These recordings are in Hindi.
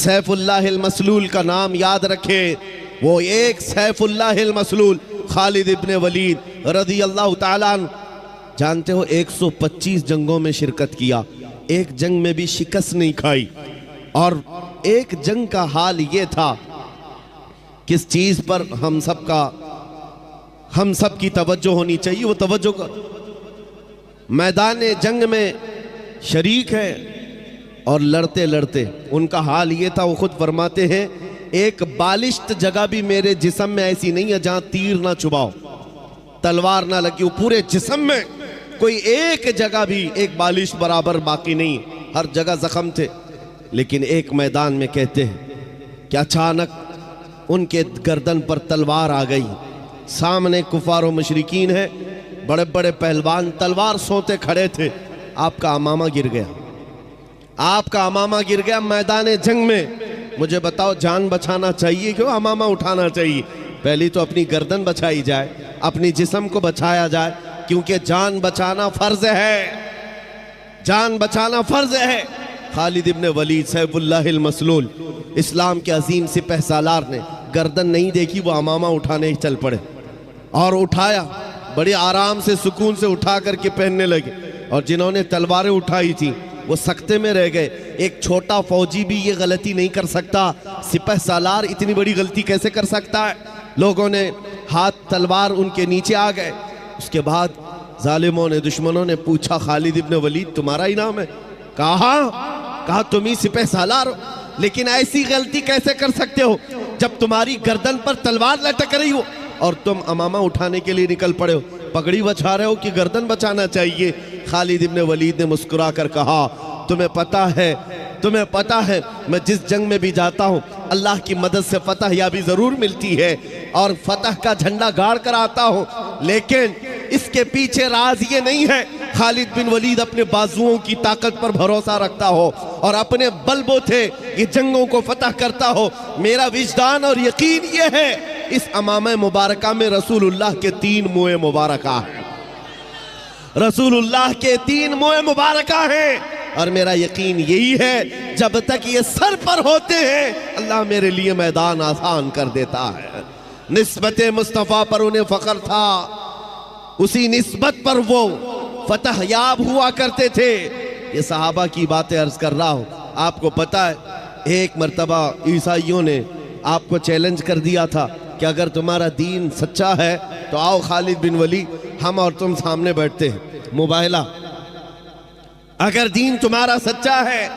सैफुल्लाहिल मसलूल का नाम याद रखे। वो एक सैफुल्लाहिल मसलूल खालिद इब्ने वलीद रज़ी अल्लाह ताला अन्हु, जानते हो 125 जंगों में शिरकत किया, एक जंग में भी शिकस्त नहीं खाई। और एक जंग का हाल ये था, किस चीज पर हम सब की तवज्जो होनी चाहिए, वो तवज्जो का मैदान जंग में शरीक है और लड़ते लड़ते उनका हाल ये था, वो खुद फरमाते हैं एक बालिश्त जगह भी मेरे जिस्म में ऐसी नहीं है जहां तीर ना चुभाओ, तलवार ना लगी हो, पूरे जिस्म में कोई एक जगह भी एक बालिश बराबर बाकी नहीं, हर जगह जख्म थे। लेकिन एक मैदान में कहते हैं कि अचानक उनके गर्दन पर तलवार आ गई, सामने कुफार व मुशरिकीन है, बड़े बड़े पहलवान तलवार सोते खड़े थे, आपका अमामा गिर गया, आपका अमामा गिर गया मैदान जंग में। मुझे बताओ जान बचाना चाहिए क्यों अमामा उठाना चाहिए? पहली तो अपनी गर्दन बचाई जाए, अपनी जिस्म को बचाया जाए, क्योंकि जान बचाना फर्ज है, जान बचाना फर्ज है। खालिद इब्ने वलीद सैफुल्लाहिल मसलूल, इस्लाम के अजीम सिपह सालार ने गर्दन नहीं देखी, वो अमामा उठाने ही चल पड़े और उठाया, बड़े आराम से सुकून से उठा करके पहनने लगे। और जिन्होंने तलवारें उठाई थी वो सख्ते में रह गए। एक छोटा फौजी भी ये गलती नहीं कर सकता, सिपह सालार इतनी बड़ी गलती कैसे कर सकता है? लोगों ने हाथ तलवार उनके नीचे आ गए। उसके बाद जालिमों ने, दुश्मनों ने पूछा खालिद इब्ने वलीद तुम्हारा ही नाम है? कहा तुम ही सिपह सालार हो, लेकिन ऐसी गलती कैसे कर सकते हो जब तुम्हारी गर्दन पर तलवार लटक रही हो और तुम अमामा उठाने के लिए निकल पड़े हो, पगड़ी बचा रहे हो कि गर्दन बचाना चाहिए? खालिद इब्ने वलीद ने मुस्कुरा कर कहा तुम्हें पता है मैं जिस जंग में भी जाता हूँ अल्लाह की मदद से फतह याबी जरूर मिलती है और फतह का झंडा गाड़ कर आता हूँ, लेकिन इसके पीछे राज ये नहीं है खालिद बिन वलीद अपने बाजुओं की ताकत पर भरोसा रखता हो और अपने बलबूते ये जंगों को फतह करता हो। मेरा विजदान और यकीन ये है इस अमामे मुबारका में रसूलुल्लाह के 3 मुँह मुबारका है, रसूलुल्लाह के 3 मुँह मुबारका हैं। और मेरा यकीन यही है जब तक ये सर पर होते हैं अल्लाह मेरे लिए मैदान आसान कर देता है। निस्बत मुस्तफ़ा पर उन्हें फख्र था, उसी निस्बत पर वो फतह याब हुआ करते थे। ये सहाबा की बातें अर्ज कर रहा हूँ। आपको पता है एक मर्तबा ईसाइयों ने आपको चैलेंज कर दिया था कि अगर तुम्हारा दीन सच्चा है तो आओ खालिद बिन वलीद, हम और तुम सामने बैठते हैं मुबाहिला। अगर दीन तुम्हारा सच्चा है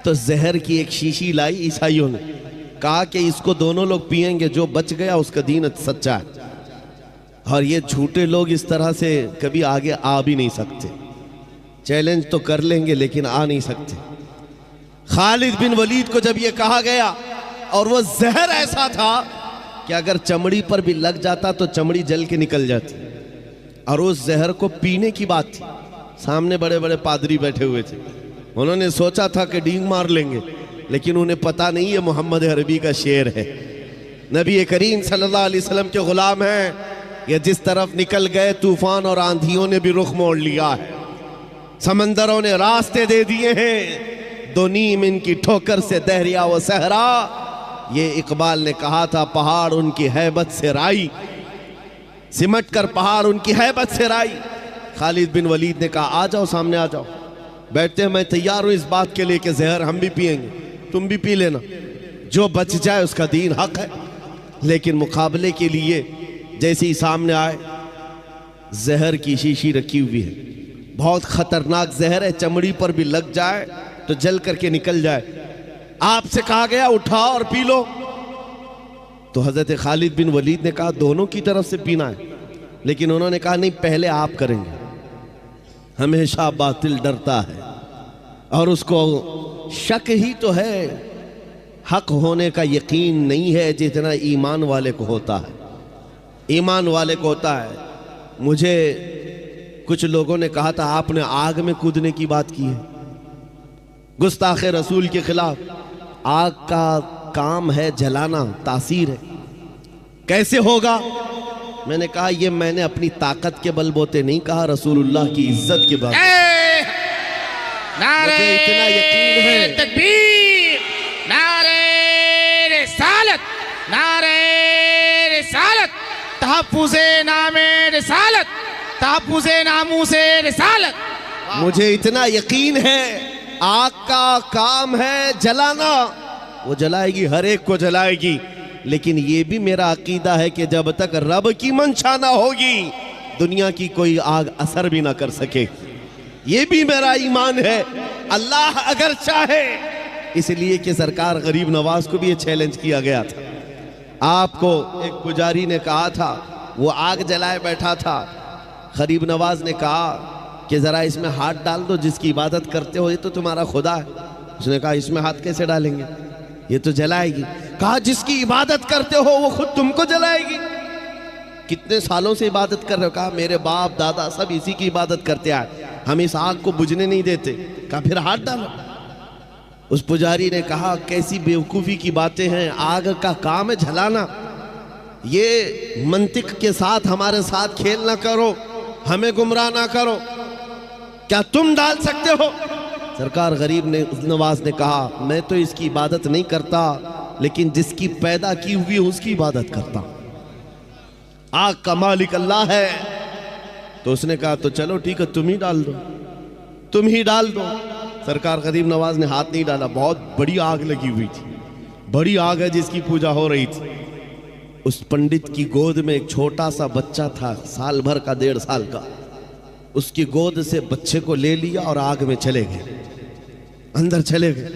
तो जहर की एक शीशी लाई ईसाइयों ने, कहा कि इसको दोनों लोग पिएंगे, जो बच गया उसका दीन सच्चा है। और ये झूठे लोग इस तरह से कभी आगे आ भी नहीं सकते, चैलेंज तो कर लेंगे लेकिन आ नहीं सकते। खालिद बिन वलीद को जब ये कहा गया और वो जहर ऐसा था कि अगर चमड़ी पर भी लग जाता तो चमड़ी जल के निकल जाती, और उस जहर को पीने की बात थी। सामने बड़े बड़े पादरी बैठे हुए थे, उन्होंने सोचा था कि डींग मार लेंगे, लेकिन उन्हें पता नहीं है मोहम्मद अरबी का शेर है, नबी करीम सल्लल्लाहु अलैहि वसल्लम के गुलाम हैं। ये जिस तरफ निकल गए तूफान और आंधियों ने भी रुख मोड़ लिया है, समंदरों ने रास्ते दे दिए हैं, दो नीम इनकी ठोकर से दहरिया व सहरा। ये इकबाल ने कहा था पहाड़ उनकी हैबत से राई, सिमट कर पहाड़ उनकी हैबत से राई। खालिद बिन वलीद ने कहा आ जाओ, सामने आ जाओ, बैठते हैं, मैं तैयार हूं इस बात के लिए कि जहर हम भी पिएंगे, तुम भी पी लेना, जो बच जाए उसका दीन हक है। लेकिन मुकाबले के लिए जैसे ही सामने आए, जहर की शीशी रखी हुई है, बहुत खतरनाक जहर है, चमड़ी पर भी लग जाए तो जल करके निकल जाए। आपसे कहा गया उठाओ और पी लो। तो हजरत खालिद बिन वलीद ने कहा दोनों की तरफ से पीना है, लेकिन उन्होंने कहा नहीं, पहले आप करेंगे। हमेशा बातिल डरता है और उसको शक ही तो है, हक होने का यकीन नहीं है जितना ईमान वाले को होता है। ईमान वाले को होता है। मुझे कुछ लोगों ने कहा था आपने आग में कूदने की बात की है, गुस्ताखे रसूल के खिलाफ। आग का काम है जलाना, तासीर है, कैसे होगा? मैंने कहा ये मैंने अपनी ताकत के बलबूते नहीं कहा, रसूलुल्लाह की इज्जत के बल। मुझे इतना यकीन है, तकबीर, नारे नारे रिसालत, तहफ्फुज़े नामे रिसालत, तहफ्फुज़े नामूसे रिसालत। मुझे इतना यकीन है आग का काम है जलाना, वो जलाएगी, हर एक को जलाएगी, लेकिन ये भी मेरा अकीदा है कि जब तक रब की मंशा ना होगी दुनिया की कोई आग असर भी ना कर सके। ये भी मेरा ईमान है, अल्लाह अगर चाहे। इसलिए कि सरकार गरीब नवाज को भी ये चैलेंज किया गया था। आपको एक पुजारी ने कहा था, वो आग जलाए बैठा था, गरीब नवाज ने कहा कि जरा इसमें हाथ डाल दो, जिसकी इबादत करते हो ये तो तुम्हारा खुदा है। उसने कहा इसमें हाथ कैसे डालेंगे, ये तो जलाएगी। कहा जिसकी इबादत करते हो वो खुद तुमको जलाएगी। कितने सालों से इबादत कर रहे हो? कहा मेरे बाप दादा सब इसी की इबादत करते आए, हम इस आग को बुझने नहीं देते। कहा फिर हाथ डालो। उस पुजारी ने कहा कैसी बेवकूफ़ी की बातें हैं, आग का काम है जलाना, ये मंतिक के साथ हमारे साथ खेल ना करो, हमें गुमराह ना करो, क्या तुम डाल सकते हो? सरकार गरीब नवाज ने कहा मैं तो इसकी इबादत नहीं करता, लेकिन जिसकी पैदा की हुई उसकी इबादत करता। आग का मालिक अल्लाह है। तो उसने कहा तो चलो ठीक है, तुम ही डाल दो, तुम ही डाल दो। सरकार गरीब नवाज ने हाथ नहीं डाला। बहुत बड़ी आग लगी हुई थी, बड़ी आग है जिसकी पूजा हो रही थी। उस पंडित की गोद में एक छोटा सा बच्चा था, साल भर का, 1.5 साल का। उसकी गोद से बच्चे को ले लिया और आग में चले गए, अंदर चले गए।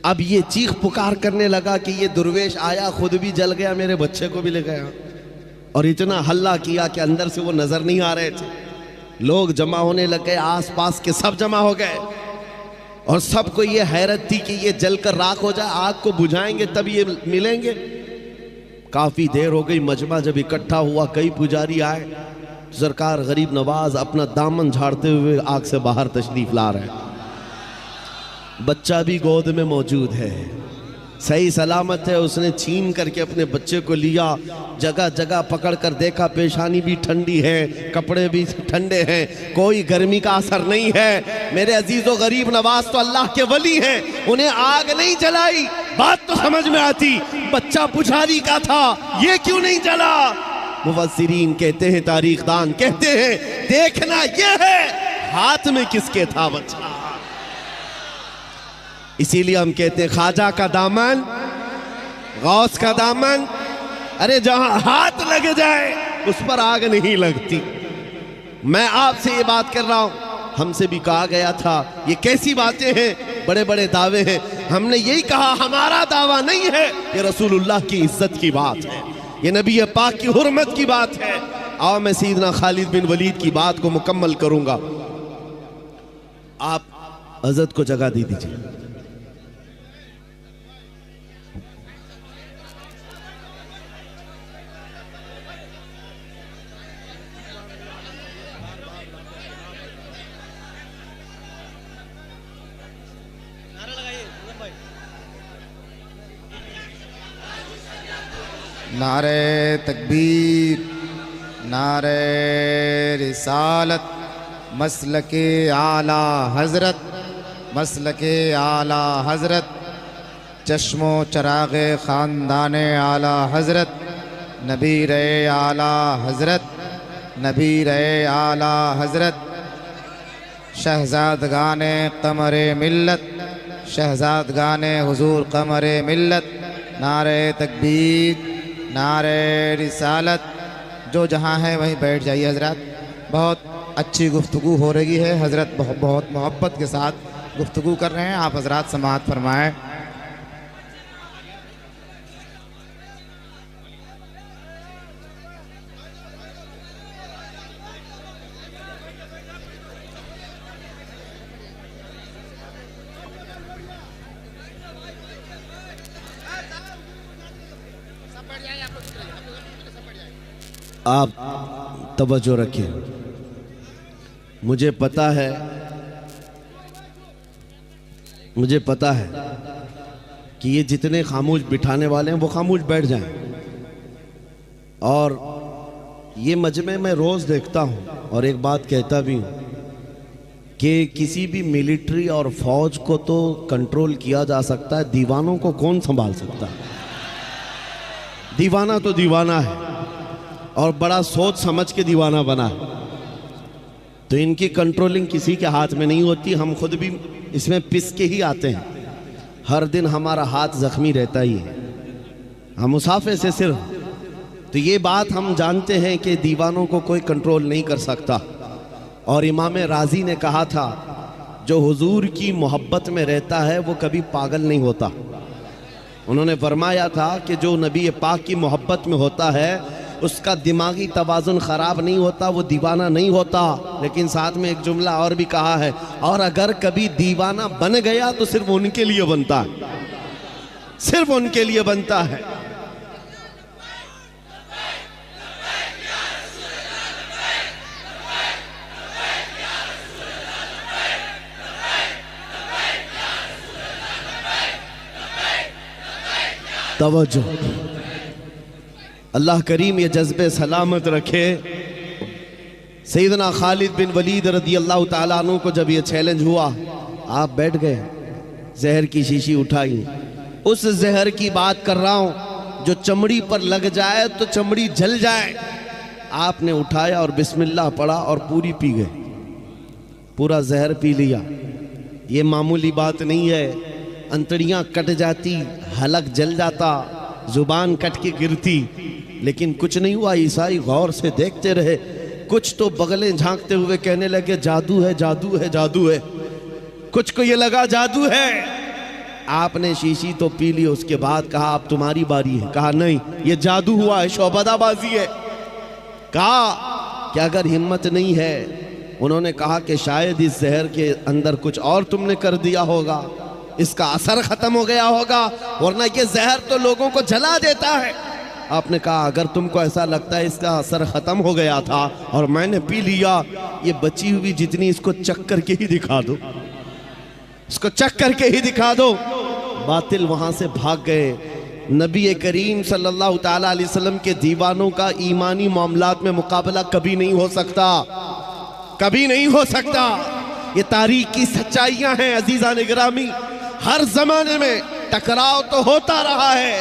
अब ये चीख पुकार करने लगा कि ये दुर्वेश आया, खुद भी जल गया, मेरे बच्चे को भी ले गया। और इतना हल्ला किया कि अंदर से वो नजर नहीं आ रहे थे। लोग जमा होने लग गए, आसपास के सब जमा हो गए और सबको ये हैरत थी कि ये जलकर राख हो जाए, आग को बुझाएंगे तब ये मिलेंगे। काफी देर हो गई, मजमा जब इकट्ठा हुआ, कई पुजारी आए। सरकार गरीब नवाज अपना दामन झाड़ते हुए आग से बाहर तशरीफ ला रहे हैं। बच्चा भी गोद में मौजूद है, सही सलामत है। उसने छीन करके अपने बच्चे को लिया, जगह जगह पकड़ कर देखा, पेशानी भी ठंडी है, कपड़े भी ठंडे हैं, कोई गर्मी का असर नहीं है। मेरे अजीजों, गरीब नवाज तो अल्लाह के वली हैं, उन्हें आग नहीं जलाई। बात तो समझ में आती, बच्चा पुजारी का था, ये क्यों नहीं जला? मुफस्सिरीन कहते हैं, तारीखदान कहते हैं, देखना यह है हाथ में किसके था बच्चा। इसीलिए हम कहते हैं ख्वाजा का दामन, गौस का दामन, अरे जहां हाथ लग जाए उस पर आग नहीं लगती। मैं आपसे ये बात कर रहा हूं, हमसे भी कहा गया था ये कैसी बातें हैं, बड़े बड़े दावे हैं। हमने यही कहा हमारा दावा नहीं है, ये रसूलुल्लाह की इज्जत की बात है, ये नबी पाक की हुर्मत की बात है। आओ मैं सैयदना खालिद बिन वलीद की बात को मुकम्मल करूंगा। आप हज़रत को जगह दे दीजिए। नारे तकबीर, नारे रिसालत, मसलके आला हज़रत, मसलके आला हज़रत, चश्मो चराग़े ख़ानदाने आला हज़रत, नबीर आला हज़रत, नबीर आला हज़रत, शहज़ादगाने क़मरे मिल्लत, शहज़ादगाने हुज़ूर क़मरे मिल्लत। नारे तकबीर, नारे रिसालत। जो जहाँ है वहीं बैठ जाइए हज़रत। बहुत अच्छी गुफ्तगू हो रही है, हज़रत बहुत मोहब्बत के साथ गुफ्तगू कर रहे हैं, आप हज़रत समाअत फरमाएं। आप तवज्जो रखिए। मुझे पता है कि ये जितने खामोश बिठाने वाले हैं वो खामोश बैठ जाएं। और ये मजमे में रोज़ देखता हूँ और एक बात कहता भी हूँ कि किसी भी मिलिट्री और फौज को तो कंट्रोल किया जा सकता है, दीवानों को कौन संभाल सकता है? दीवाना तो दीवाना है और बड़ा सोच समझ के दीवाना बना है, तो इनकी कंट्रोलिंग किसी के हाथ में नहीं होती। हम खुद भी इसमें पिस के ही आते हैं, हर दिन हमारा हाथ जख्मी रहता ही है, हम मुसाफे से सिर्फ। तो ये बात हम जानते हैं कि दीवानों को कोई कंट्रोल नहीं कर सकता। और इमाम राजी ने कहा था, जो हुजूर की मोहब्बत में रहता है वो कभी पागल नहीं होता। उन्होंने फरमाया था कि जो नबी पाक की मोहब्बत में होता है उसका दिमागी तवाज़ुन ख़राब नहीं होता, वो दीवाना नहीं होता। लेकिन साथ में एक जुमला और भी कहा है, और अगर कभी दीवाना बन गया तो सिर्फ उनके लिए बनता है, सिर्फ उनके लिए बनता है। तवज्जो, अल्लाह करीम ये जज्बे सलामत रखे। सैयदना खालिद बिन वलीद रदी अल्लाह ताला अन्हु को जब ये चैलेंज हुआ, आप बैठ गए, जहर की शीशी उठाई। उस जहर की बात कर रहा हूँ जो चमड़ी पर लग जाए तो चमड़ी जल जाए। आपने उठाया और बिस्मिल्लाह पढ़ा और पूरी पी गए, पूरा जहर पी लिया। ये मामूली बात नहीं है, अंतड़ियाँ कट जाती, हलक जल जाता, जुबान कट के गिरती, लेकिन कुछ नहीं हुआ। ईसाई गौर से देखते रहे, कुछ तो बगलें झांकते हुए कहने लगे जादू है, जादू है, जादू है। कुछ को ये लगा जादू है। आपने शीशी तो पी ली, उसके बाद कहा अब तुम्हारी बारी है। कहा नहीं, ये जादू हुआ है, शौबदाबाजी है। कहा कि अगर हिम्मत नहीं है, उन्होंने कहा कि शायद इस जहर के अंदर कुछ और तुमने कर दिया होगा, इसका असर खत्म हो गया होगा, वरना ये जहर तो लोगों को जला देता है। आपने कहा अगर तुमको ऐसा लगता है इसका असर खत्म हो गया था और मैंने पी लिया, ये बची हुई जितनी इसको चख करके ही दिखा दो, इसको चख करके ही दिखा दो। बातिल वहां से भाग गए। नबी करीम सल्लल्लाहु ताला अलैहि वसल्लम के दीवानों का ईमानी मामलात में मुकाबला कभी नहीं हो सकता, कभी नहीं हो सकता। ये तारीख की सच्चाइयां हैं अजीज़ान गिरामी। हर जमाने में टकराव तो होता रहा है।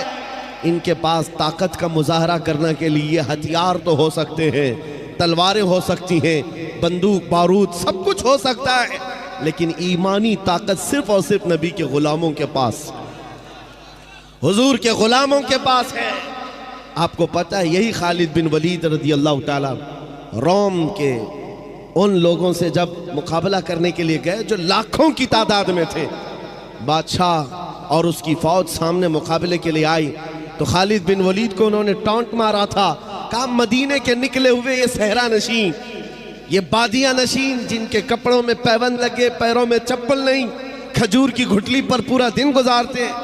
इनके पास ताकत का मुजाहरा करने के लिए हथियार तो हो सकते हैं, तलवारें हो सकती हैं, बंदूक बारूद सब कुछ हो सकता है, लेकिन ईमानी ताकत सिर्फ और सिर्फ नबी के गुलामों के पास, हुजूर के गुलामों के पास है। आपको पता है, यही खालिद बिन वलीद रज़ी अल्लाह ताला रोम के उन लोगों से जब मुकाबला करने के लिए गए जो लाखों की तादाद में थे, बादशाह और उसकी फौज सामने मुकाबले के लिए आई, तो खालिद बिन वलीद को उन्होंने टॉन्ट मारा था। कहा मदीने के निकले हुए ये सहरा नशीन, ये बादिया नशीन, जिनके कपड़ों में पैबंद लगे, पैरों में चप्पल नहीं, खजूर की घुटली पर पूरा दिन गुजारते हैं,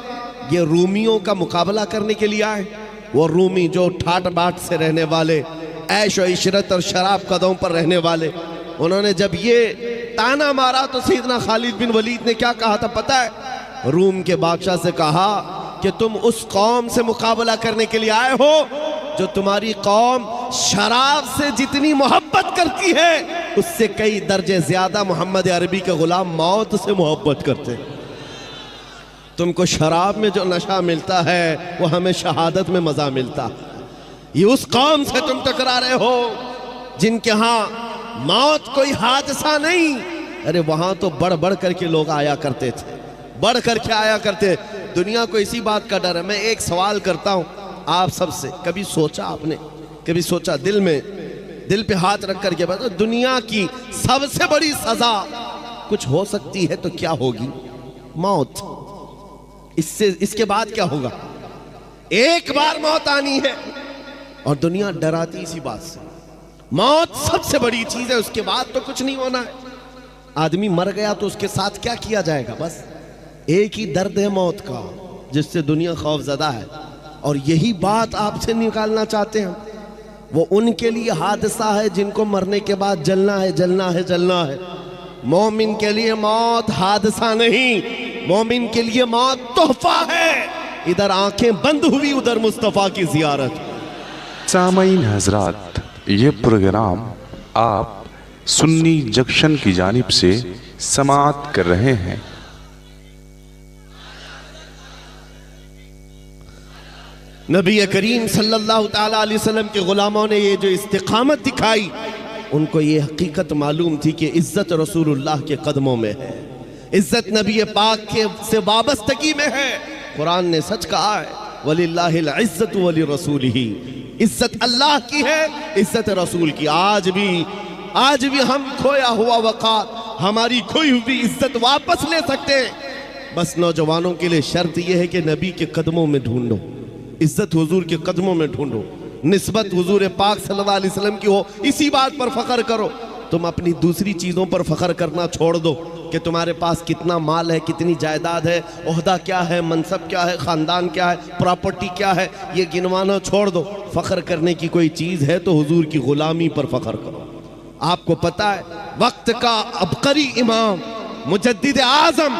ये रूमियों का मुकाबला करने के लिए आए। वो रूमी जो ठाट बाट से रहने वाले, ऐश और इशरत और शराब कदमों पर रहने वाले, उन्होंने जब ये ताना मारा तो सैयदना खालिद बिन वलीद ने क्या कहा था पता है? रूम के बादशाह से कहा कि तुम उस कौम से मुकाबला करने के लिए आए हो जो तुम्हारी कौम शराब से जितनी मोहब्बत करती है उससे कई दर्जे ज्यादा मोहम्मद अरबी के गुलाम मौत से मोहब्बत करते हैं। तुमको शराब में जो नशा मिलता है वो हमें शहादत में मजा मिलता है। ये उस कौम से तुम टकरा रहे हो जिनके यहाँ मौत कोई हादसा नहीं, अरे वहां तो बढ़ बढ़ करके लोग आया करते थे, बढ़ करके आया करते। दुनिया को इसी बात का डर है। मैं एक सवाल करता हूं आप सबसे, कभी सोचा आपने, कभी सोचा दिल पे हाथ रख करके बताओ, दुनिया की सबसे बड़ी सजा कुछ हो सकती है तो क्या होगी? मौत। इसके बाद क्या होगा? एक बार मौत आनी है और दुनिया डराती इसी बात से। मौत सबसे बड़ी चीज है, उसके बाद तो कुछ नहीं होना है। आदमी मर गया तो उसके साथ क्या किया जाएगा? बस एक ही दर्द है मौत का जिससे दुनिया खौफजदा है, और यही बात आपसे निकालना चाहते हैं। वो उनके लिए हादसा है जिनको मरने के बाद जलना है, जलना है, जलना है। मोमिन के लिए मौत हादसा नहीं, मोमिन के लिए मौत तोहफा है। इधर आंखें बंद हुई, उधर मुस्तफा की जियारत। सामईन हजरात, ये प्रोग्राम आप सुन्नी जंक्शन की जानिब से समाअत कर रहे हैं। नबी करीम सल्लल्लाहु ताला अलैहि वसल्लम के ग़ुलामों ने ये जो इस्तिक़ामत दिखाई, उनको ये हकीकत मालूम थी कि इज़्ज़त रसूलुल्लाह के कदमों में है, इज़्ज़त नबी पाक के से वाबस्तगी में है। कुरान ने सच कहा है, वलिल्लाहिल इज़्ज़तु वली रसूलिही, इज़्ज़त अल्लाह की है, इज़्ज़त रसूल की। आज भी हम खोया हुआ वक़ार, हमारी खोई हुई इज़्ज़त वापस ले सकते हैं। बस नौजवानों के लिए शर्त यह है कि नबी के कदमों में ढूंढो, इज़्ज़त हुजूर के कदमों में ढूंढो, निस्बत हुजूर पाक सल्लल्लाहु अलैहि वसल्लम की हो, इसी बात पर फ़ख्र करो। तुम अपनी दूसरी चीज़ों पर फ़ख्र करना छोड़ दो कि तुम्हारे पास कितना माल है, कितनी जायदाद है, ओहदा क्या है, मनसब क्या है, ख़ानदान क्या है, प्रॉपर्टी क्या है, ये गिनवाना छोड़ दो। फ़ख्र करने की कोई चीज़ है तो हुजूर की ग़ुलामी पर फ़ख्र करो। आपको पता है, वक्त का अबकरी इमाम, मुजद्दिद आज़म,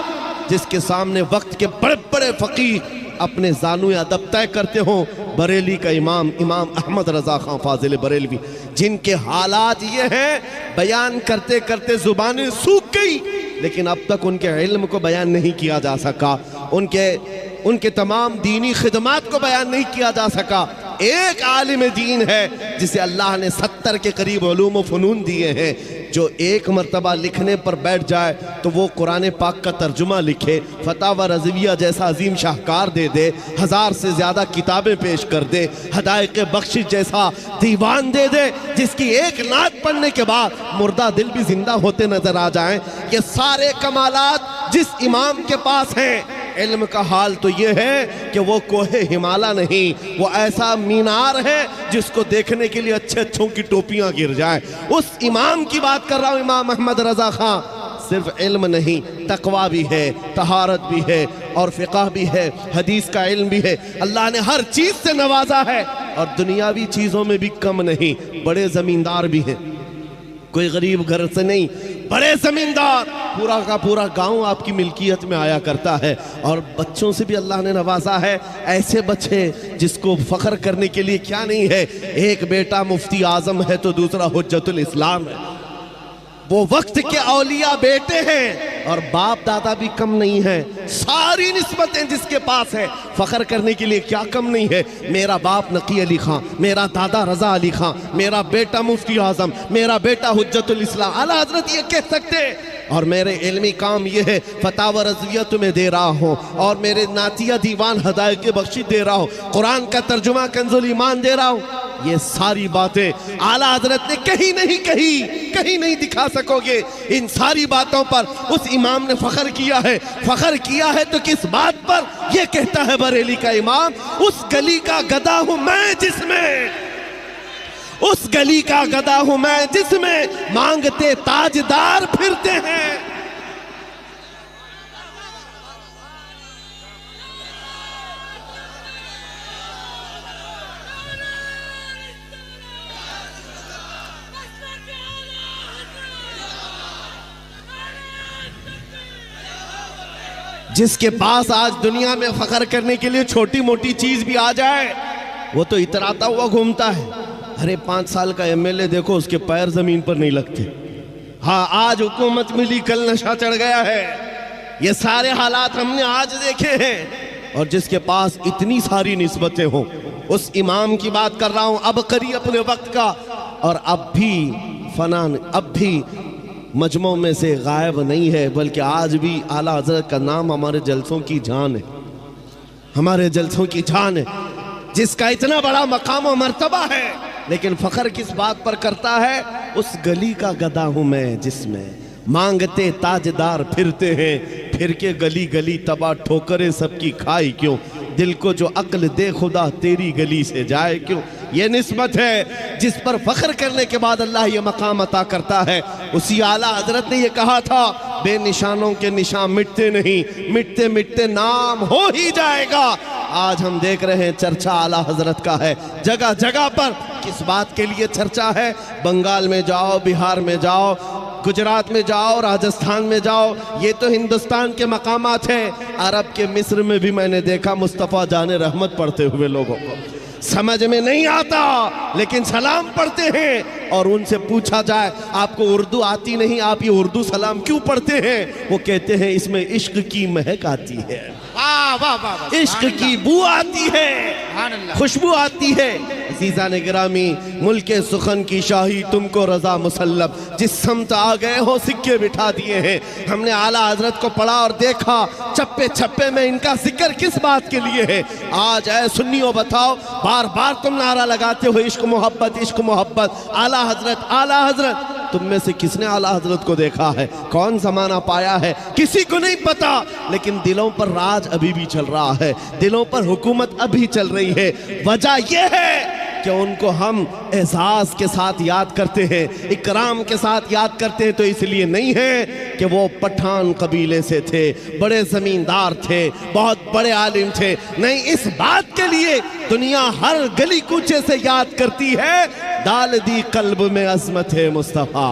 जिसके सामने वक्त के बड़े बड़े फ़कीह अपने ज़ानुए अदब तय करते हों, बरेली का इमाम अहमद रज़ा खां फाजिल बरेलवी, जिनके हालात ये हैं, बयान करते करते ज़ुबानें सूख गई, लेकिन अब तक उनके इल्म को बयान नहीं किया जा सका, उनके तमाम दीनी खिदमात को बयान नहीं किया जा सका। एक आलिम दीन है जिसे अल्लाह ने 70 के करीब उलूम व फ़नून दिए हैं, जो एक मरतबा लिखने पर बैठ जाए तो वो कुरान पाक का तर्जुमा लिखे, फतावा रज़विया जैसा अजीम शाहकार दे दे, 1000 से ज़्यादा किताबें पेश कर दे, हदायक़ बख्शिश जैसा दीवान दे दे, जिसकी एक नात पढ़ने के बाद मुर्दा दिल भी जिंदा होते नजर आ जाएं। ये सारे कमालात जिस इमाम के पास हैं, इल्म का हाल तो ये है कि वो कोहे हिमालय नहीं, वो ऐसा मीनार है जिसको देखने के लिए अच्छे अच्छों की टोपियां गिर जाए। उस इमाम की बात कर रहा हूँ, इमाम अहमद रज़ा खां। सिर्फ इल्म नहीं, तकवा भी है, तहारत भी है, और फ़िक़ह भी है, हदीस का इल्म भी है। अल्लाह ने हर चीज़ से नवाजा है, और दुनियावी चीज़ों में भी कम नहीं। बड़े ज़मींदार भी हैं, कोई गरीब घर से नहीं, बड़े ज़मींदार, पूरा का पूरा गांव आपकी मिल्कियत में आया करता है। और बच्चों से भी अल्लाह ने नवाजा है, ऐसे बच्चे जिसको फ़ख्र करने के लिए क्या नहीं है। एक बेटा मुफ्ती आज़म है तो दूसरा हुज्जतुल इस्लाम है। वो वक्त के औलिया बेटे हैं, और बाप दादा भी कम नहीं है। सारी निस्बतें जिसके पास है, फ़ख्र करने के लिए क्या कम नहीं है। मेरा बाप नकी अली खां, मेरा दादा रज़ा अली खां, मेरा बेटा मुफ्ती आज़म, मेरा बेटा हुज्जतुल इस्लाम। आला हज़रत ये कह सकते, और मेरे इल्मी काम ये है, फतावा रज़विया तुम्हें दे रहा हूँ, और मेरे नातिया दीवान हदायत बख्शी दे रहा हूँ, कुरान का तर्जुमा कंजुल ईमान दे रहा हूँ। ये सारी बातें आला हज़रत ने कहीं नहीं कही, कहीं नहीं दिखा सकोगे। इन सारी बातों पर उस इमाम ने फ़ख्र किया है। फ़ख्र किया है तो किस बात पर? ये कहता है बरेली का इमाम, उस गली का गदा हूँ मैं जिसमें, उस गली का गदा हूँ मैं जिसमें मांगते ताजदार फिरते हैं। जिसके पास आज दुनिया में फ़ख्र करने के लिए छोटी मोटी चीज भी आ जाए, वो तो इतराता हुआ घूमता है। अरे 5 साल का एमएलए देखो, उसके पैर जमीन पर नहीं लगते। हाँ, आज हुकूमत मिली, कल नशा चढ़ गया है। ये सारे हालात हमने आज देखे हैं। और जिसके पास इतनी सारी निस्बतें हों, उस इमाम की बात कर रहा हूं, अब करी अपने वक्त का, और अब भी फनान, अब भी मजमों में से गायब नहीं है, बल्कि आज भी आला हज़रत का नाम हमारे जलसों की जान है, हमारे जलसों की जान है। जिसका इतना बड़ा मकाम और मर्तबा है, लेकिन फ़ख्र किस बात पर करता है? उस गली का गदा हूँ मैं जिसमें मांगते ताजदार फिरते हैं, फिर के गली गली तबाह ठोकरे सबकी खाई क्यों, दिल को जो अक्ल दे खुदा तेरी गली से जाए क्यों। ये निस्बत है जिस पर फ़ख्र करने के बाद अल्लाह ये मकाम अता करता है। उसी आला हज़रत ने ये कहा था, बेनिशानों के निशान मिटते नहीं, मिटते मिटते नाम हो ही जाएगा। आज हम देख रहे हैं चर्चा आला हज़रत का है, जगह जगह पर। किस बात के लिए चर्चा है? बंगाल में जाओ, बिहार में जाओ, गुजरात में जाओ, राजस्थान में जाओ, ये तो हिंदुस्तान के मकामात हैं। अरब के मिस्र में भी मैंने देखा मुस्तफ़ा जाने रहमत पढ़ते हुए लोगों को। समझ में नहीं आता, लेकिन सलाम पढ़ते हैं। और उनसे पूछा जाए, आपको उर्दू आती नहीं, आप ये उर्दू सलाम क्यों पढ़ते हैं? वो कहते हैं इसमें इश्क की महक आती है, इश्क की बू आती है। खुशबू आती है। अज़ीज़ान गिरामी, मुल्के सुखन की शाही तुमको रजा मुसल्लम, जिस समत आ गए हो सिक्के बिठा दिए हैं। हमने आला हजरत को पढ़ा और देखा, चप्पे छप्पे में इनका जिक्र किस बात के लिए है। आज ऐ सुन्नियों बताओ, बार बार तुम नारा लगाते हो इश्क मोहब्बत, इश्क मोहब्बत, आला हजरत, आला हजरत। तुम में से किसने आला हजरत को देखा है? कौन ज़माना पाया है? किसी को नहीं पता। लेकिन दिलों पर राज अभी भी चल रहा है, दिलों पर हुकूमत अभी चल रही है। वजह यह है कि उनको हम एहसास के साथ याद करते हैं, इकराम के साथ याद करते हैं, तो इसलिए नहीं है कि वो पठान कबीले से थे, बड़े ज़मींदार थे, बहुत बड़े आलिम थे। नहीं, इस बात के लिए दुनिया हर गली कूचे से याद करती है, डाल दी कल्ब में अज़मत है मुस्तफ़ा,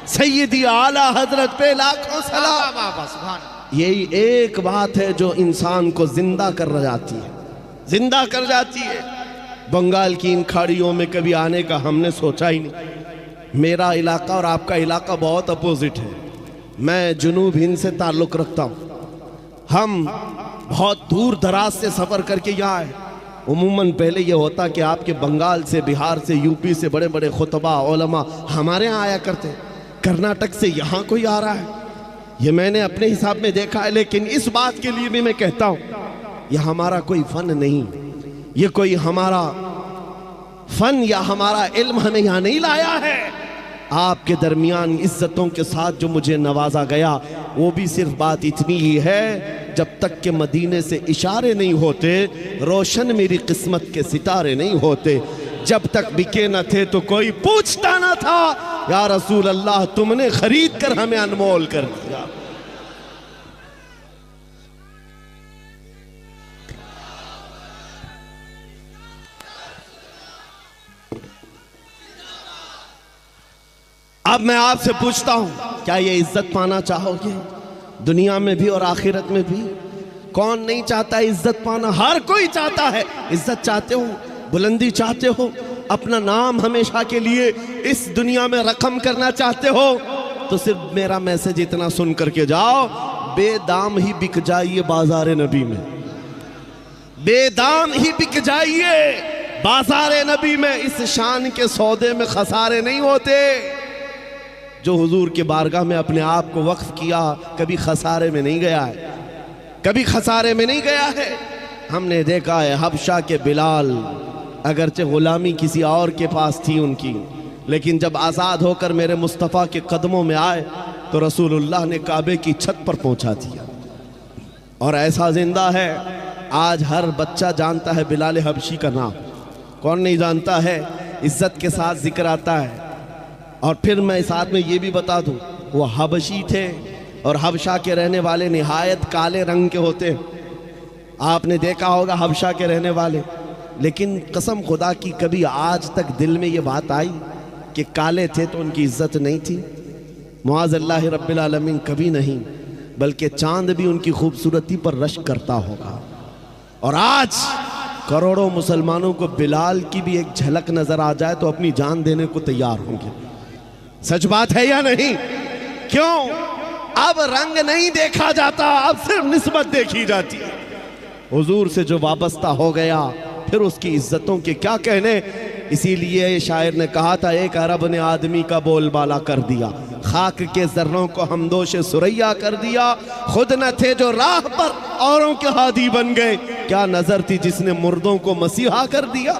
सैयदी आला हजरत पे लाखों सलाम। यही एक बात है जो इंसान को जिंदा कर जाती है, जिंदा कर जाती है। बंगाल की इन खाड़ियों में कभी आने का हमने सोचा ही नहीं। मेरा इलाका और आपका इलाका बहुत अपोजिट है। मैं जुनूब हिंद से ताल्लुक़ रखता हूँ। हम बहुत दूर दराज से सफ़र करके यहाँ आए। उमूमन पहले ये होता कि आपके बंगाल से, बिहार से, यूपी से बड़े बड़े खुतबा उलमा हमारे यहाँ आया करते। कर्नाटक से यहाँ कोई आ रहा है, ये मैंने अपने हिसाब में देखा है। लेकिन इस बात के लिए भी मैं कहता हूँ, यह हमारा कोई फ़न नहीं, ये कोई हमारा फ़न या हमारा इल्म हमें यहाँ नहीं लाया है। आपके दरमियान इज्जतों के साथ जो मुझे नवाजा गया, वो भी सिर्फ बात इतनी ही है, जब तक के मदीने से इशारे नहीं होते, रोशन मेरी किस्मत के सितारे नहीं होते। जब तक बिके न थे तो कोई पूछता न था, या रसूल अल्लाह तुमने खरीद कर हमें अनमोल कर दिया। अब मैं आपसे पूछता हूं, क्या ये इज्जत पाना चाहोगे? दुनिया में भी और आखिरत में भी। कौन नहीं चाहता इज्जत पाना? हर कोई चाहता है। इज्जत चाहते हो, बुलंदी चाहते हो, अपना नाम हमेशा के लिए इस दुनिया में रकम करना चाहते हो, तो सिर्फ मेरा मैसेज इतना सुन करके जाओ, बेदाम ही बिक जाइए बाजार नबी में, बेदाम ही बिक जाइए बाजार नबी में। इस शान के सौदे में खसारे नहीं होते। जो हुजूर के बारगाह में अपने आप को वक्फ किया, कभी खसारे में नहीं गया है, कभी खसारे में नहीं गया है। हमने देखा है हबशा के बिलाल, अगरचे गुलामी किसी और के पास थी उनकी, लेकिन जब आज़ाद होकर मेरे मुस्तफ़ा के कदमों में आए तो रसूलुल्लाह ने काबे की छत पर पहुंचा दिया। और ऐसा जिंदा है, आज हर बच्चा जानता है बिलाल हबशी का नाम। कौन नहीं जानता है? इज्जत के साथ जिक्र आता है। और फिर मैं साथ में ये भी बता दूं, वो हबशी थे और हबशा के रहने वाले निहायत काले रंग के होते हैं। आपने देखा होगा हबशा के रहने वाले, लेकिन कसम खुदा की कभी आज तक दिल में ये बात आई कि काले थे तो उनकी इज्जत नहीं थी? मुआज़ल्लाह रब्बिल आलमीन, कभी नहीं। बल्कि चांद भी उनकी खूबसूरती पर रश्क करता होगा। और आज करोड़ों मुसलमानों को बिलाल की भी एक झलक नजर आ जाए तो अपनी जान देने को तैयार होंगे। सच बात है या नहीं? क्यों? अब रंग नहीं देखा जाता, अब सिर्फ निस्बत देखी जाती है। हुजूर से जो वाबस्ता हो गया, फिर उसकी इज्जतों के क्या कहने। इसीलिए शायर ने कहा था, एक अरब ने आदमी का बोलबाला कर दिया, खाक के जर्रों को हमदोश सुरैया कर दिया। खुद न थे जो राह पर औरों के हादी बन गए, क्या नजर थी जिसने मुर्दों को मसीहा कर दिया।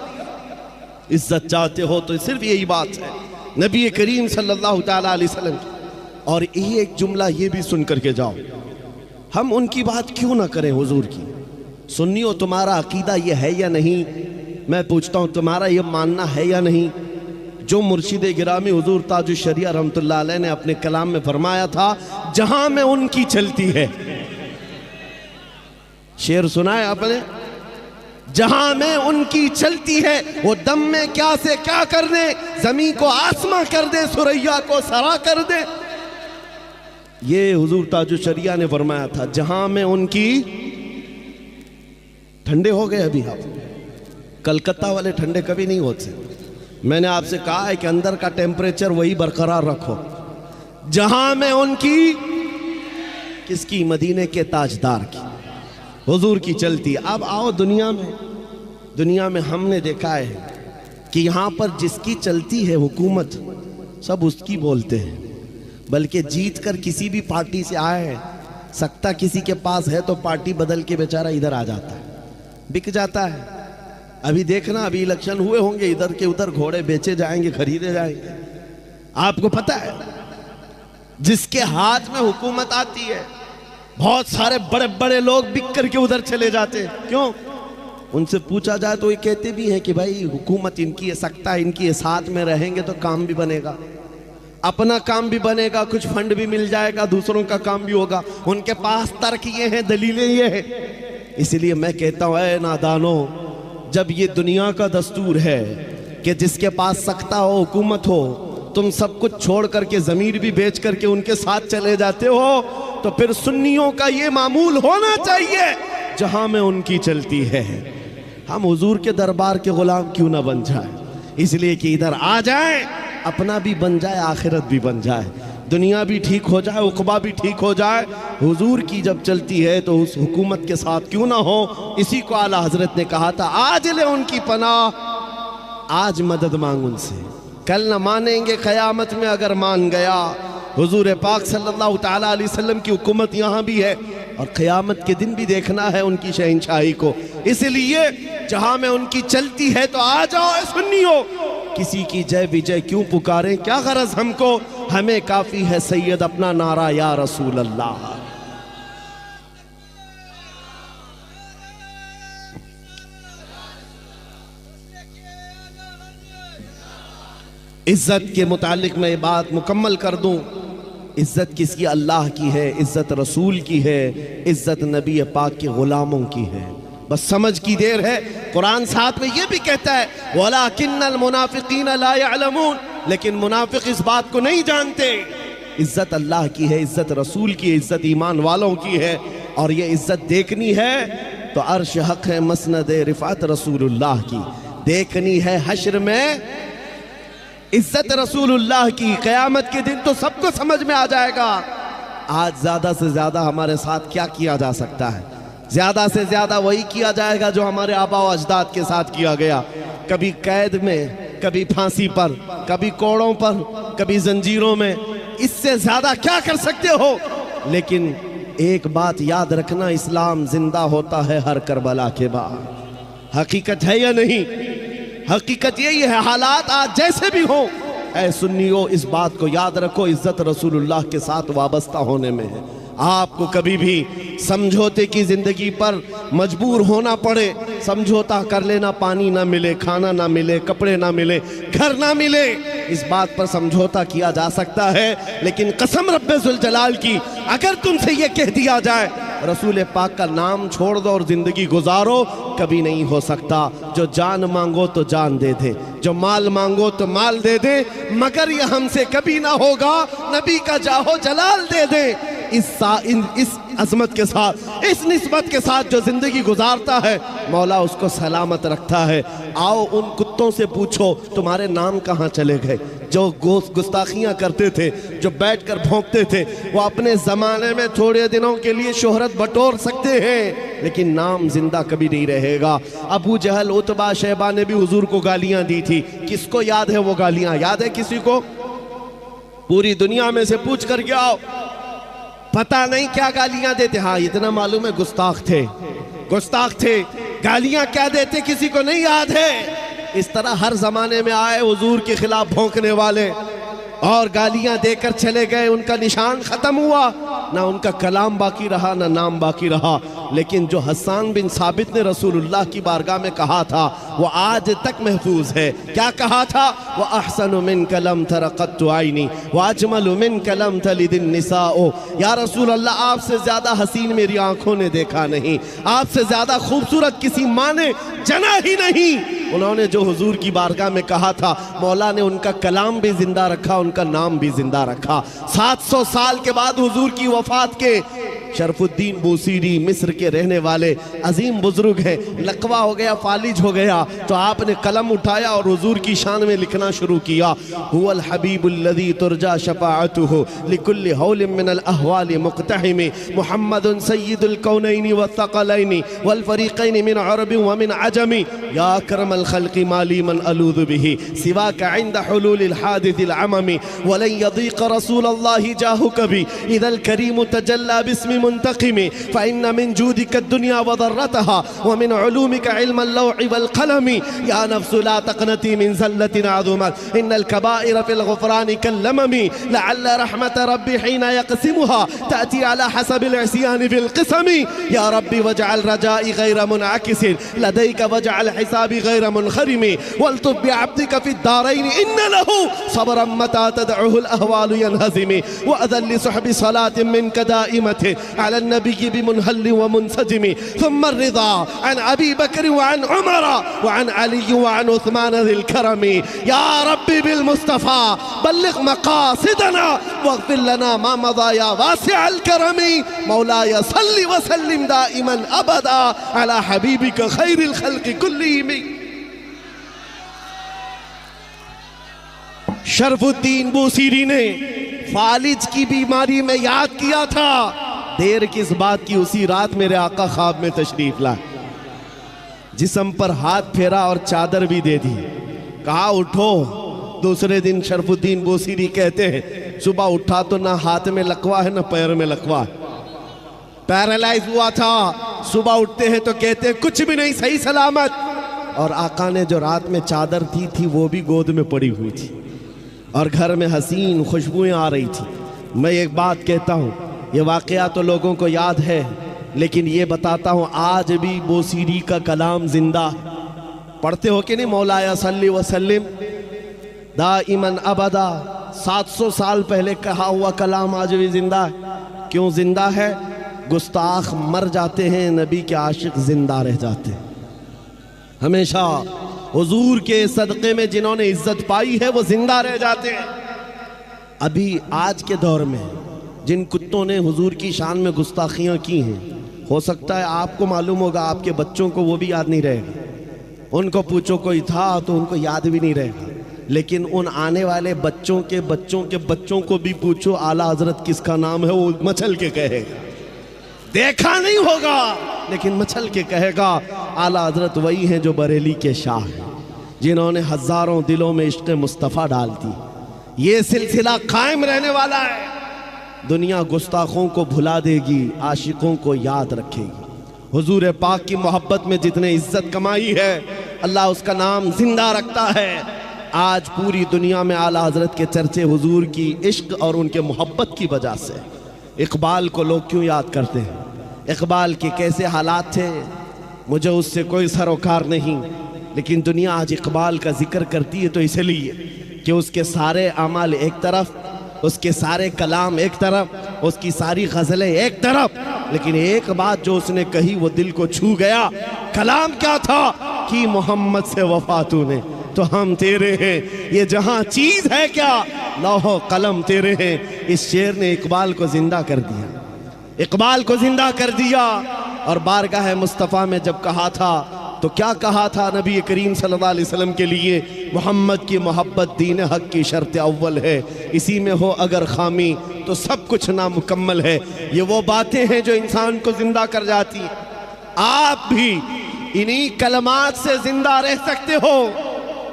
इज्जत चाहते हो तो सिर्फ यही बात है नबी करीम सल्लल्लाहु ताला अलैहि वसल्लम की। और एक जुमला ये भी सुन करके जाओ, हम उनकी बात क्यों ना करें हुजूर की। सुन्नियों, तुम्हारा अकीदा ये है या नहीं? मैं पूछता हूँ, तुम्हारा ये मानना है या नहीं? जो मुर्शिद गिरामी हुजूर ताजुल शरिया रहमतुल्लाह अलैह ने अपने कलाम में फरमाया था, जहां में उनकी चलती है। शेर सुना है आपने? जहां में उनकी चलती है, वो दम में क्या से क्या कर दे, जमीन को आसमां कर दे, सुरैया को सरा कर दे। ये हुजूर ताजुल शरिया ने फरमाया था, जहां में उनकी। ठंडे हो गए अभी आप? कलकत्ता वाले ठंडे कभी नहीं होते। मैंने आपसे कहा है कि अंदर का टेम्परेचर वही बरकरार रखो। जहां में उनकी, किसकी? मदीने के ताजदार की, हुजूर की चलती। अब आओ दुनिया में, दुनिया में हमने देखा है कि यहाँ पर जिसकी चलती है हुकूमत, सब उसकी बोलते हैं, बल्कि जीत कर किसी भी पार्टी से आए, सत्ता किसी के पास है तो पार्टी बदल के बेचारा इधर आ जाता है, बिक जाता है। अभी देखना, अभी इलेक्शन हुए होंगे, इधर के उधर घोड़े बेचे जाएंगे, खरीदे जाएंगे। आपको पता है, जिसके हाथ में हुकूमत आती है, बहुत सारे बड़े बड़े लोग बिक करके उधर चले जाते हैं। क्यों? उनसे पूछा जाए तो ये कहते भी हैं कि भाई हुकूमत इनकी है, सत्ता इनकी है, साथ में रहेंगे तो काम भी बनेगा, अपना काम भी बनेगा, कुछ फंड भी मिल जाएगा, दूसरों का काम भी होगा। उनके पास तर्क ये हैं, दलीलें ये हैं। इसलिए मैं कहता हूँ, ऐ नादानो, जब ये दुनिया का दस्तूर है कि जिसके पास सत्ता हो, हुकूमत हो, तुम सब कुछ छोड़ करके ज़मीर भी बेच करके उनके साथ चले जाते हो, तो फिर सुन्नियों का ये मामूल होना चाहिए जहां में उनकी चलती है। हम हुजूर के दरबार के गुलाम क्यों ना बन जाए, इसलिए कि इधर आ जाए, अपना भी बन जाए, आखिरत भी बन जाए, दुनिया भी ठीक हो जाए, उक़बा भी ठीक हो जाए। हुजूर की जब चलती है तो उस हुकूमत के साथ क्यों ना हो। इसी को आला हजरत ने कहा था, आज ले उनकी पनाह, आज मदद मांग उनसे, कल न मानेंगे क़यामत में अगर मान गया। हुजूर पाक सल्लल्लाहु ताला अलैहि वसल्लम की हुकूमत यहाँ भी है और क़यामत के दिन भी देखना है उनकी शहंशाही को। इसलिए जहाँ में उनकी चलती है तो आ जाओ सुन्नियों, किसी की जय विजय क्यों पुकारें, क्या गरज हमको, हमें काफ़ी है सैयद अपना नारा या रसूल अल्लाह। इज्जत के मुतालिक मैं बात मुकम्मल कर दूं, इज्जत किसकी? अल्लाह की है, इज्जत रसूल की है, इज्जत नबी पाक के गुलामों की है। बस समझ की देर है। कुरान साथ में ये भी कहता है, वलाकिन्नल मुनाफिकीन ला यअलमून, लेकिन मुनाफिक इस बात को नहीं जानते। इज्जत अल्लाह की है, इज्जत रसूल की है, इज्जत ईमान वालों की है। और ये इज्जत देखनी है तो अर्श हक है, मसनद रिफात रसूलुल्लाह की देखनी है। हश्र में इज्जत रसूलुल्लाह की, क़यामत के दिन तो सबको समझ में आ जाएगा। आज ज़्यादा से ज़्यादा हमारे साथ क्या किया जा सकता है? ज़्यादा से ज़्यादा वही किया जाएगा जो हमारे आबा व अजदाद के साथ किया गया, कभी कैद में, कभी फांसी पर, कभी कोड़ों पर, कभी जंजीरों में। इससे ज़्यादा क्या कर सकते हो? लेकिन एक बात याद रखना, इस्लाम जिंदा होता है हर करबला के बाद। हकीकत है या नहीं? हकीकत यही है। हालात आज जैसे भी हो, ऐ सुन्नियों, इस बात को याद रखो, इज्जत रसूलुल्लाह के साथ वाबस्ता होने में है। आपको कभी भी समझौते की ज़िंदगी पर मजबूर होना पड़े, समझौता कर लेना, पानी ना मिले, खाना ना मिले, कपड़े ना मिले, घर ना मिले, इस बात पर समझौता किया जा सकता है। लेकिन कसम रब्बे जुल जलाल की, अगर तुमसे ये कह दिया जाए रसूल पाक का नाम छोड़ दो और ज़िंदगी गुजारो, कभी नहीं हो सकता। जो जान मांगो तो जान दे दे, जो माल मांगो तो माल दे दे, मगर ये हमसे कभी ना होगा, नबी का जाहो जलाल दे दे। इस अजमत के साथ, इस निस्बत के साथ जो ज़िंदगी गुजारता है, मौला उसको सलामत रखता है। आओ उन कुत्तों से पूछो तुम्हारे नाम कहाँ चले गए, जो गुस्ताखियाँ करते थे, जो बैठकर भौंकते थे। वो अपने ज़माने में थोड़े दिनों के लिए शोहरत बटोर सकते हैं, लेकिन नाम जिंदा कभी नहीं रहेगा। अबू जहल, उतबा, शैबा ने भी हुजूर को गालियाँ दी थी। किसको याद है वो गालियाँ? याद है किसी को? पूरी दुनिया में से पूछ कर क्या आओ, पता नहीं क्या गालियां देते। हाँ, इतना मालूम है गुस्ताख थे, गुस्ताख थे। गालियां क्या देते किसी को नहीं याद है। इस तरह हर जमाने में आए हुजूर के खिलाफ भौंकने वाले और गालियां देकर चले गए, उनका निशान खत्म हुआ, ना उनका कलाम बाकी रहा, ना नाम बाकी रहा। लेकिन जो हसन बिन साबित ने रसूलुल्लाह की बारगाह में कहा था, वो आज तक महफूज है। क्या कहा था? व अहसनु मिन कलम तरक़त्तु आइनी व अजमलु मिन कलम तलिदिन निसाओ। या रसूल अल्लाह, आपसे ज़्यादा हसीन मेरी आंखों ने देखा नहीं, आपसे ज़्यादा खूबसूरत किसी माँ ने जना ही नहीं। उन्होंने जो हुजूर की बारगाह में कहा था, मौला ने उनका कलाम भी जिंदा रखा, उनका नाम भी जिंदा रखा। 700 साल के बाद हुजूर की वफात के शरफुद्दीन बूसीरी मिस्र के रहने वाले अजीम बुजुर्ग हैं। लकवा हो गया, फालिज हो गया, तो आपने कलम उठाया और हुजूर की शान में लिखना शुरू किया। हुवल हबीबुल्लज़ी तुरजा शफ़ाअतुहु लिकुल्लि हौलिन मिनल अहवालि मुक़तहिम मुहम्मदुन सय्यिदुल कौनैनि वस्सक़लैनि वल फ़रीक़ैनि मिन अरबिन व मिन अजमी या अकरमल ख़ल्क़ि माली मन अलूज़ु बिही सिवाका इंद हुलूलिल हादिसिल अममी वलन यदीक़ रसूलल्लाहि जाहु कभी इदल करीम तजल्ला बिस्मि मुंतक़िमी फ़इन्न मिन जूदिका दुनिया व दर्रतहा व मिन उलूमिका इल्मल लौहि वल क़लमी या नफ्सु ला तक़नती मिन ज़ल्लतिन अज़ुमत इन्नल कबाइर फ़िल ग़ुफ़रानि कल्लममी लअल्ल रहमत रब्बी हीना यक़सिमुहा तअती अला हसबिल इस्यानि फ़िल क़िसमी या रब्बी वजअल रजाई गैर मुनअकिसिन लदैका वजअल हिसाबी गैर मुनख़रिमी वल्तुफ़ बिअब्दिका फ़िद दारैन इन्न लहू सब्रन मता तदउहुल अहवालु यनहज़िमी व अदल लिसुहबि सलातिन मिनका दाइमतिन अला नबी बिमुनहल्लिन व मुनसजिमी थुम्मा रिज़ा अन अबी बकर व अन उमर व अन अली व अन उस्मान ज़िल करमी या रब्बी बिल मुस्तफ़ा बल्लिग़ मक़ासिदना वग़फ़िर लना मा मज़ा या वासिअल करमी मौलाय सल्लि व सल्लिम दाइमन अबदा अला हबीबिका खैरिल खल्क़ि कुल्लिहिम। शरफुद्दीन बूसीरी ने फालिज की बीमारी में याद किया था। देर किस बात की, उसी रात मेरे आका ख्वाब में तशरीफ लाए, जिस्म पर हाथ फेरा और चादर भी दे दी, कहा उठो। दूसरे दिन शरफुद्दीन बूसीरी कहते हैं सुबह उठा तो ना हाथ में लकवा है ना पैर में लकवा है, पैरालाइज हुआ था। सुबह उठते हैं तो कहते हैं कुछ भी नहीं, सही सलामत। और आका ने जो रात में चादर दी थी वो भी गोद में पड़ी हुई थी और घर में हसीन खुशबुएं आ रही थी। मैं एक बात कहता हूँ, ये वाक़या तो लोगों को याद है, लेकिन ये बताता हूँ आज भी बूसीरी का कलाम जिंदा। पढ़ते हो कि नहीं, मौलाया सल्ली व सल्लिम दाइमन अबदा। 700 साल पहले कहा हुआ कलाम आज भी जिंदा है। क्यों जिंदा है? गुस्ताख मर जाते हैं, नबी के आशिक जिंदा रह जाते हैं। हमेशा हुजूर के सदक़े में जिन्होंने इज्जत पाई है वो जिंदा रह जाते हैं। अभी आज के दौर में जिन कुत्तों ने हुजूर की शान में गुस्ताखियाँ की हैं, हो सकता है आपको मालूम होगा, आपके बच्चों को वो भी याद नहीं रहेगा। उनको पूछो कोई था तो उनको याद भी नहीं रहेगा, लेकिन उन आने वाले बच्चों के बच्चों के बच्चों को भी पूछो आला हजरत किसका नाम है, वो मचल के कहेगा। देखा नहीं होगा लेकिन मचल के कहेगा आला हजरत वही हैं जो बरेली के शाह हैं, जिन्होंने हजारों दिलों में इश्क़ मुस्तफ़ा डाल दी। ये सिलसिला कायम रहने वाला है। दुनिया गुस्ताखों को भुला देगी, आशिकों को याद रखेगी। हुजूर पाक की मोहब्बत में जितने इज्जत कमाई है, अल्लाह उसका नाम जिंदा रखता है। आज पूरी दुनिया में आला हजरत के चर्चे हुजूर की इश्क और उनके मोहब्बत की वजह से। इकबाल को लोग क्यों याद करते हैं? इकबाल के कैसे हालात थे, मुझे उससे कोई सरोकार नहीं, लेकिन दुनिया आज इकबाल का जिक्र करती है तो इसलिए कि उसके सारे अमाल एक तरफ, उसके सारे कलाम एक तरफ, उसकी सारी गज़लें एक तरफ, लेकिन एक बात जो उसने कही वो दिल को छू गया। कलाम क्या था कि मोहम्मद से वफा तूने तो हम तेरे हैं, ये जहां चीज है क्या लौहो कलम तेरे हैं। इस शेर ने इकबाल को जिंदा कर दिया, इकबाल को जिंदा कर दिया। और बारगाह मुस्तफ़ा में जब कहा था तो क्या कहा था नबी करीम सल्लल्लाहु अलैहि वसल्लम के लिए? मोहम्मद की मोहब्बत दीन हक की शर्त अव्वल है, इसी में हो अगर खामी तो सब कुछ नामुकम्मल है। ये वो बातें हैं जो इंसान को जिंदा कर जाती हैं। आप भी इन्हीं कलमात से जिंदा रह सकते हो।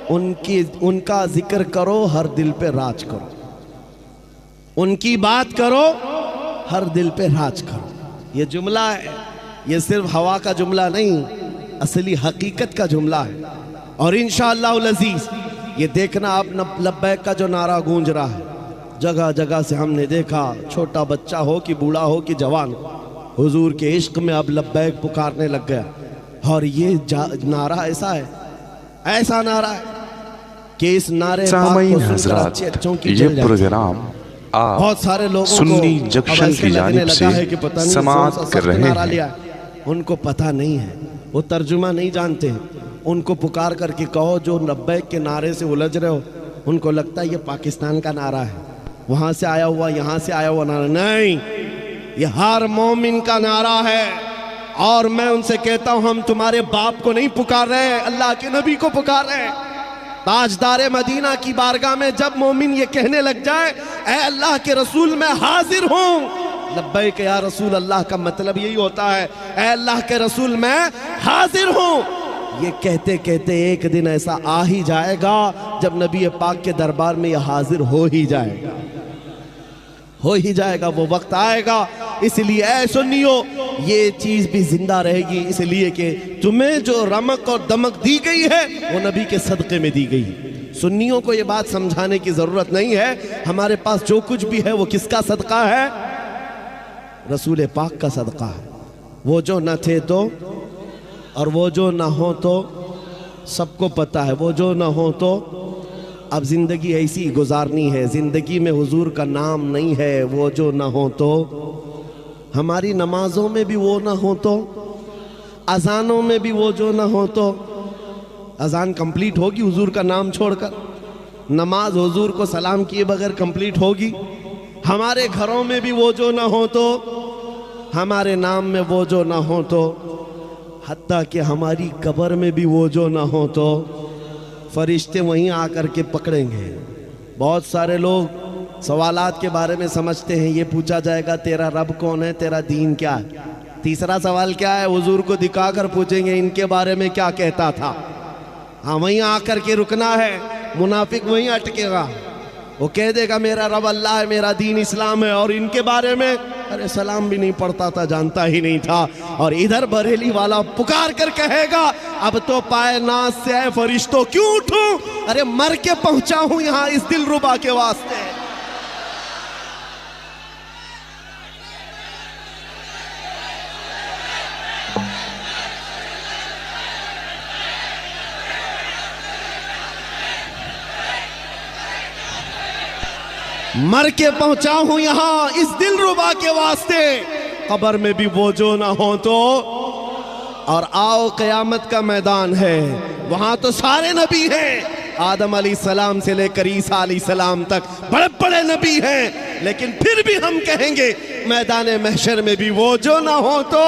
उनका जिक्र करो, हर दिल पे राज करो, उनकी बात करो, हर दिल पे राज करो। ये जुमला है, ये सिर्फ हवा का जुमला नहीं, असली हकीकत का जुमला है। और इंशाअल्लाह अज़ीज़ ये देखना आप लब्बैक का जो नारा गूंज रहा है, जगह जगह से हमने देखा, छोटा बच्चा हो कि बूढ़ा हो कि जवान, हुजूर के इश्क में अब लब्बैक पुकारने लग गया। और ये नारा ऐसा है, ऐसा नारा है कि इस नारे सामईन हज़रात, ये प्रोग्राम आप बहुत सारे लोगों सुन्नी को जंक्शन की जानिब से समाअत कर रहे हैं। उनको पता नहीं है, वो तर्जुमा नहीं जानते हैं। उनको पुकार करके कहो जो लब्बैक के नारे से उलझ रहे हो, उनको लगता है ये पाकिस्तान का नारा है, वहाँ से आया हुआ, यहाँ से आया हुआ नारा नहीं, ये हर मोमिन का नारा है। और मैं उनसे कहता हूँ हम तुम्हारे बाप को नहीं पुकार रहे, अल्लाह के नबी को पुकार रहे हैं। ताजदार मदीना की बारगाह में जब मोमिन ये कहने लग जाए ऐ अल्लाह के रसूल मैं हाजिर हूँ, लब्बैक या रसूल अल्लाह का मतलब यही होता है ऐ अल्लाह के रसूल मैं हाजिर हूँ। ये कहते कहते एक दिन ऐसा आ ही जाएगा जब नबी पाक के दरबार में यह हाजिर हो ही जाएगा, हो ही जाएगा, वो वक्त आएगा। इसलिए ऐ सुन्नियों ये चीज़ भी जिंदा रहेगी, इसलिए कि तुम्हें जो रमक और दमक दी गई है वो नबी के सदक़े में दी गई। सुन्नियों को ये बात समझाने की ज़रूरत नहीं है, हमारे पास जो कुछ भी है वो किसका सदका है? रसूल पाक का सदका है। वो जो न थे तो और वो जो ना हो तो सबको पता है, वो जो ना हो तो अब ज़िंदगी ऐसी गुजारनी है, ज़िंदगी में हुजूर का नाम नहीं है, वो जो ना हो तो हमारी नमाजों में भी वो ना हो तो, अजानों में भी वो जो ना हो तो, अजान कंप्लीट होगी हुजूर का नाम छोड़कर, नमाज हुजूर को सलाम किए बगैर कंप्लीट होगी। हमारे घरों में भी वो जो ना हो तो, हमारे नाम में वो जो ना हो तो, हत्ता कि हमारी कब्र में भी वो जो ना हो तो फरिश्ते वहीं आकर के पकड़ेंगे। बहुत सारे लोग सवालात के बारे में समझते हैं, ये पूछा जाएगा तेरा रब कौन है, तेरा दीन क्या है। तीसरा सवाल क्या है, हुजूर को दिखाकर पूछेंगे इनके बारे में क्या कहता था। हाँ वहीं आकर के रुकना है, मुनाफिक वहीं अटकेगा, वो कह देगा मेरा रब अल्लाह है, मेरा दीन इस्लाम है, और इनके बारे में अरे सलाम भी नहीं पढ़ता था, जानता ही नहीं था। और इधर बरेली वाला पुकार कर कहेगा अब तो पाए नाज से आए फरिश्तों क्यों उठूं, अरे मर के पहुंचा हूं यहां इस दिलरुबा के वास्ते। मर के पहुंचा हूं यहां इस दिलरुबा के वास्ते, कब्र में भी वो जो ना हो तो। और आओ क़यामत का मैदान है, वहां तो सारे नबी हैं, आदम अलैहिस्सलाम से लेकर ईसा अलैहिस्सलाम तक बड़े बड़े नबी हैं, लेकिन फिर भी हम कहेंगे मैदान महशर में भी वो जो ना हो तो,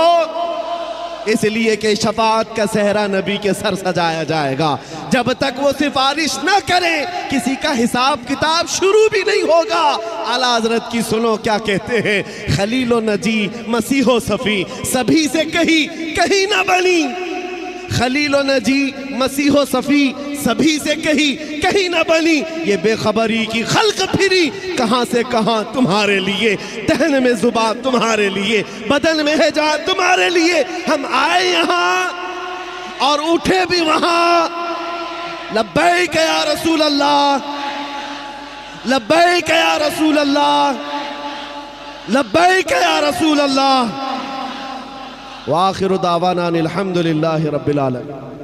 इसलिए कि शफाअत का सहरा नबी के सर सजाया जाएगा। जब तक वो सिफारिश न करें किसी का हिसाब किताब शुरू भी नहीं होगा। आला हज़रत की सुनो क्या कहते हैं, खलीलो नजी मसीहो सफ़ी सभी से कहीं ना बनी, खलीलो नजी मसीहो सफ़ी सभी से कहीं ना बनी, ये बेखबरी की खल्क फिरी कहाँ से कहाँ तुम्हारे लिए, दहन में जुबान तुम्हारे लिए, बदन में है जान तुम्हारे लिए। हम आए यहाँ और उठे भी वहाँ, लब्बैक या रसूल अल्लाह, लब्बैक या रसूल अल्लाह, लब्बैक या रसूल अल्लाह। व आखिरु दावाना अनिल हम्दुलिल्लाहि रब्बिल आलमीन।